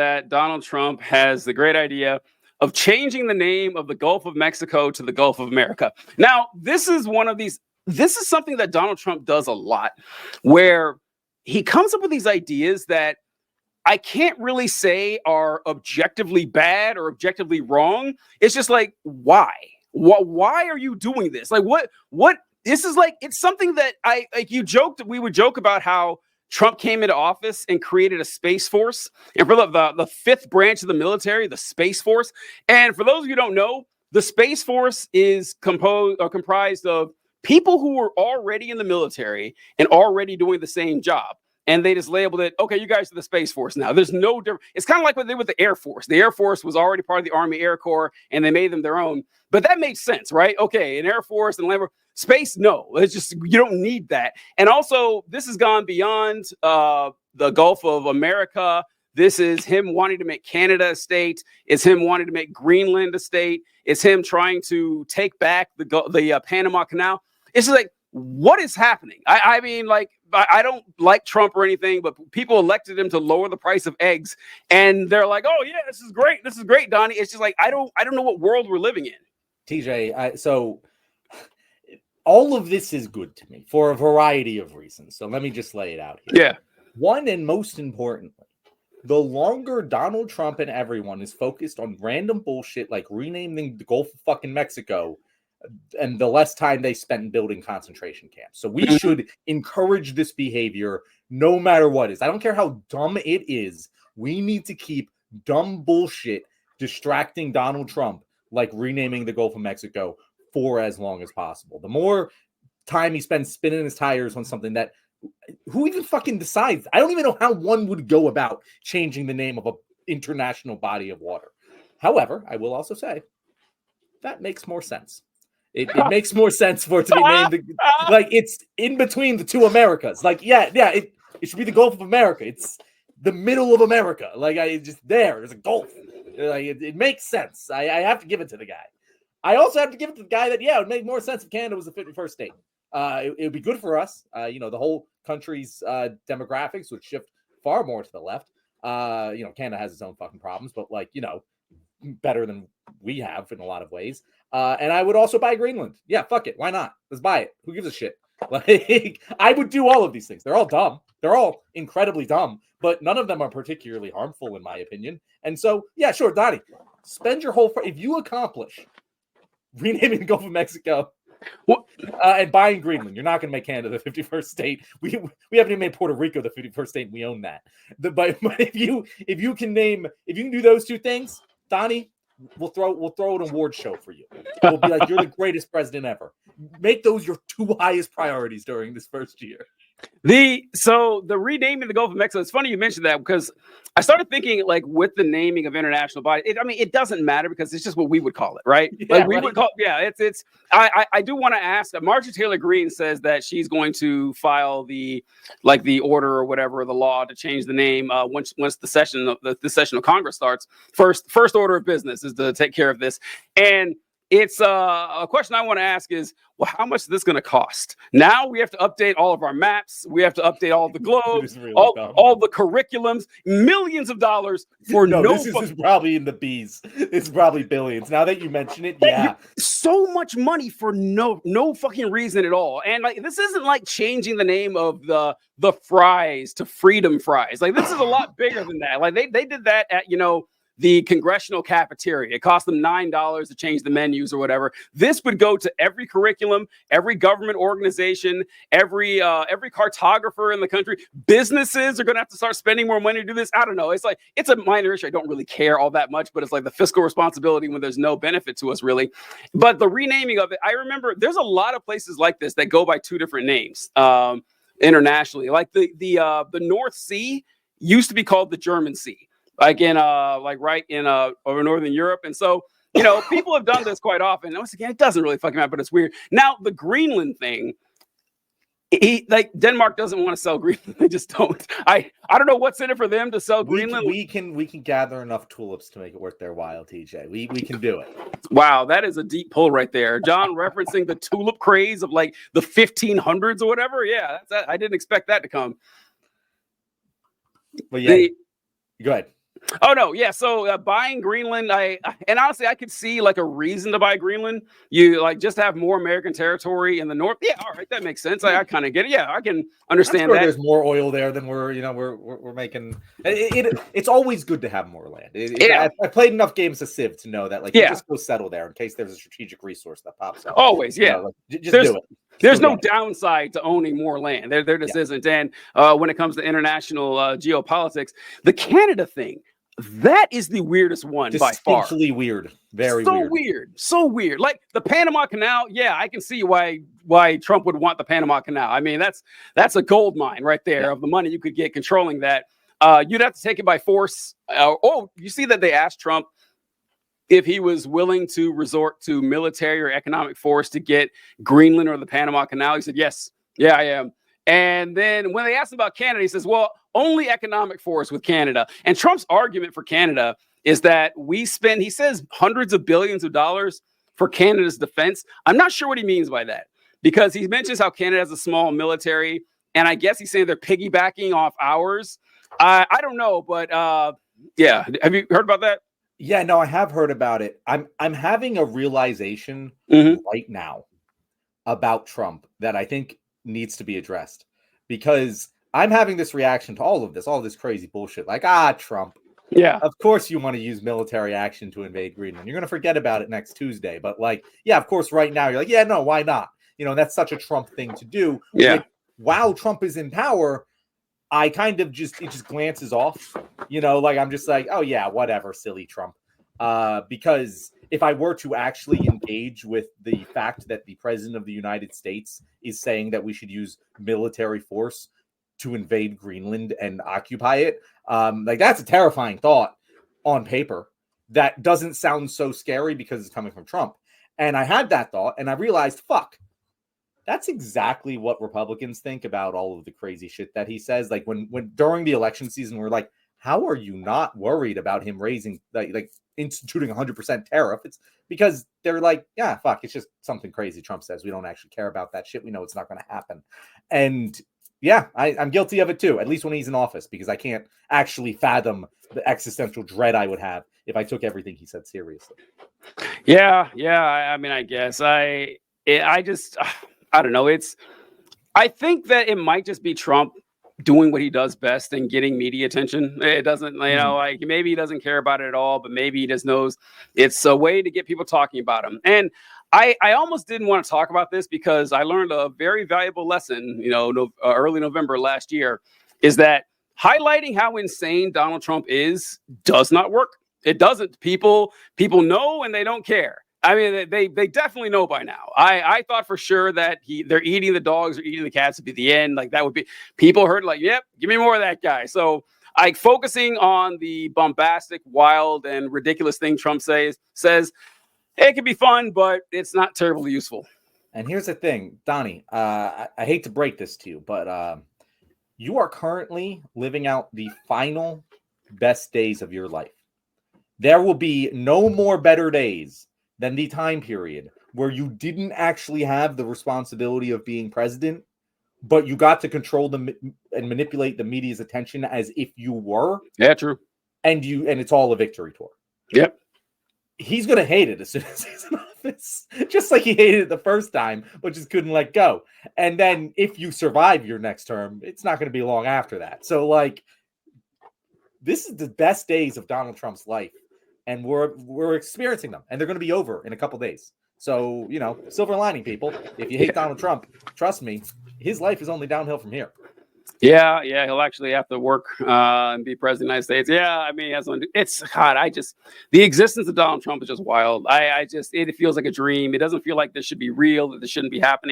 that Donald Trump has the great idea of changing the name of the Gulf of Mexico to the Gulf of America. Now, this is something that Donald Trump does a lot, where he comes up with these ideas that I can't really say are objectively bad or objectively wrong. It's just like, why? Why are you doing this? Like, what? This is like, it's something that we would joke about how Trump came into office and created a space force, and for the fifth branch of the military, the Space Force. And for those of you who don't know, the Space Force is comprised of people who were already in the military and already doing the same job. And they just labeled it, okay, you guys are the Space Force now. There's no difference. It's kind of like what they did with the Air Force. The Air Force was already part of the Army Air Corps, and they made them their own. But that makes sense, right? Okay, an Air Force and Land Space, no. It's just, you don't need that. And also, this has gone beyond the Gulf of America. This is him wanting to make Canada a state. It's him wanting to make Greenland a state. It's him trying to take back the Panama Canal. It's just like, what is happening? I mean, like, I don't like Trump or anything, but people elected him to lower the price of eggs, and they're like, "Oh yeah, this is great. This is great, Donnie." It's just like, I don't know what world we're living in. TJ, so all of this is good to me for a variety of reasons. So let me just lay it out here. Yeah. One, and most importantly, the longer Donald Trump and everyone is focused on random bullshit like renaming the Gulf of fucking Mexico, and the less time they spent building concentration camps. So we should encourage this behavior no matter what it is. I don't care how dumb it is. We need to keep dumb bullshit distracting Donald Trump, like renaming the Gulf of Mexico, for as long as possible. The more time he spends spinning his tires on something that, who even fucking decides? I don't even know how one would go about changing the name of an international body of water. However, I will also say that makes more sense. It makes more sense for it to be named like it's in between the two Americas. Like, it should be the Gulf of America. It's the middle of America. Like, there's a Gulf. Like, it makes sense. I have to give it to the guy. I also have to give it to the guy that, it would make more sense if Canada was the 51st state. It would be good for us. The whole country's demographics would shift far more to the left. Canada has its own fucking problems, but better than we have in a lot of ways. And I would also buy Greenland. Yeah, fuck it. Why not? Let's buy it. Who gives a shit? Like, I would do all of these things. They're all dumb. They're all incredibly dumb, but none of them are particularly harmful, in my opinion. And so, yeah, sure, Donnie, spend your whole... if you accomplish renaming the Gulf of Mexico and buying Greenland, you're not going to make Canada the 51st state. We haven't even made Puerto Rico the 51st state, and we own that. But if you can do those two things, Donnie, we'll throw an award show for you. We'll be like, you're the greatest president ever. Make those your two highest priorities during this first year. So the renaming the Gulf of Mexico, it's funny you mentioned that, because I started thinking, like, with the naming of international bodies, it doesn't matter because it's just what we would call it, right? I do want to ask, Marjorie Taylor Greene says that she's going to file the order or whatever, the law to change the name once the session of Congress starts. First order of business is to take care of this. And it's a question I want to ask is, well, how much is this going to cost? Now we have to update all of our maps. We have to update all the globes, really all the curriculums, millions of dollars for this is probably in the B's. It's probably billions. Now that you mention it, yeah. So much money for no fucking reason at all. And this isn't like changing the name of the fries to Freedom Fries. This is a lot bigger than that. They did that at, the congressional cafeteria. It cost them $9 to change the menus or whatever. This would go to every curriculum, every government organization, every cartographer in the country. Businesses are going to have to start spending more money to do this. I don't know. It's a minor issue. I don't really care all that much, but it's like the fiscal responsibility when there's no benefit to us, really. But the renaming of it, I remember there's a lot of places like this that go by two different names internationally. Like the North Sea used to be called the German Sea. Right in over Northern Europe. And so, people have done this quite often. Once again, it doesn't really fucking matter, but it's weird. Now, the Greenland thing, Denmark doesn't want to sell Greenland. They just don't. I don't know what's in it for them to sell Greenland. We can gather enough tulips to make it worth their while, TJ. We can do it. Wow, that is a deep pull right there. John referencing the tulip craze of the 1500s or whatever. Yeah, I didn't expect that to come. Well, yeah. Go ahead. Oh no, yeah. So buying Greenland, and honestly, I could see like a reason to buy Greenland. You like just have more American territory in the north. Yeah, all right, that makes sense. I kind of get it. Yeah, I can I'm understand sure that. there's more oil there than we're making. It's always good to have more land. Yeah. I played enough games of Civ to know that, like, you Yeah. just go settle there in case there's a strategic resource that pops up. Always, yeah. Like, just There's- do it. There's Still no get it. downside to owning more land. There just isn't. And when it comes to international geopolitics, the Canada thing, that is the weirdest one by far. Distinctly weird. Very so weird. weird. So weird. Like the Panama Canal. Yeah, I can see why Trump would want the Panama Canal. I mean, that's a gold mine right there of the money you could get controlling that. You'd have to take it by force. You see that they asked Trump if he was willing to resort to military or economic force to get Greenland or the Panama Canal. He said, yes, yeah, I am. And then when they asked him about Canada, he says, well, only economic force with Canada. And Trump's argument for Canada is that he says, hundreds of billions of dollars for Canada's defense. I'm not sure what he means by that, because he mentions how Canada has a small military, and I guess he's saying they're piggybacking off ours. I don't know, but yeah. Have you heard about that? Yeah, no, I have heard about it. I'm having a realization right now about Trump that I think needs to be addressed, because I'm having this reaction to all this crazy bullshit. Like, Trump. Yeah. Of course you want to use military action to invade Greenland. You're going to forget about it next Tuesday. But like, yeah, of course, right now you're like, yeah, no, why not? That's such a Trump thing to do. Yeah. Like, while Trump is in power, I kind of it just glances off, like I'm just like, oh yeah, whatever, silly Trump. Because if I were to actually engage with the fact that the president of the United States is saying that we should use military force to invade Greenland and occupy it, like that's a terrifying thought on paper. That doesn't sound so scary because it's coming from Trump. And I had that thought and I realized, fuck, that's exactly what Republicans think about all of the crazy shit that he says. Like when during the election season, we're like, how are you not worried about him raising, like instituting 100% tariff? It's because they're like, yeah, fuck, it's just something crazy Trump says. We don't actually care about that shit. We know it's not going to happen. And yeah, I'm guilty of it too, at least when he's in office, because I can't actually fathom the existential dread I would have if I took everything he said seriously. Yeah. I mean, I guess I don't know. I think that it might just be Trump doing what he does best and getting media attention. It doesn't, like maybe he doesn't care about it at all, but maybe he just knows it's a way to get people talking about him. And I almost didn't want to talk about this because I learned a very valuable lesson, early November last year, is that highlighting how insane Donald Trump does not work. It doesn't. People know and they don't care. I mean, they definitely know by now. I thought for sure that they're eating the dogs or eating the cats would be the end. Like that would be, people heard like, yep, give me more of that guy. So focusing on the bombastic, wild, and ridiculous thing Trump says it can be fun, but it's not terribly useful. And here's the thing, Donnie, I hate to break this to you, but you are currently living out the final best days of your life. There will be no more better days than the time period where you didn't actually have the responsibility of being president, but you got to control and manipulate the media's attention as if you were. Yeah, true. And it's all a victory tour. Yep. He's going to hate it as soon as he's in office, just like he hated it the first time, but just couldn't let go. And then if you survive your next term, it's not going to be long after that. So like, this is the best days of Donald Trump's life. And we're experiencing them, and they're going to be over in a couple days. So, silver lining, people. If you hate Donald Trump, trust me, his life is only downhill from here. Yeah, he'll actually have to work and be president of the United States. Yeah, I mean, it's God. The existence of Donald Trump is just wild. It feels like a dream. It doesn't feel like this should be real. That this shouldn't be happening.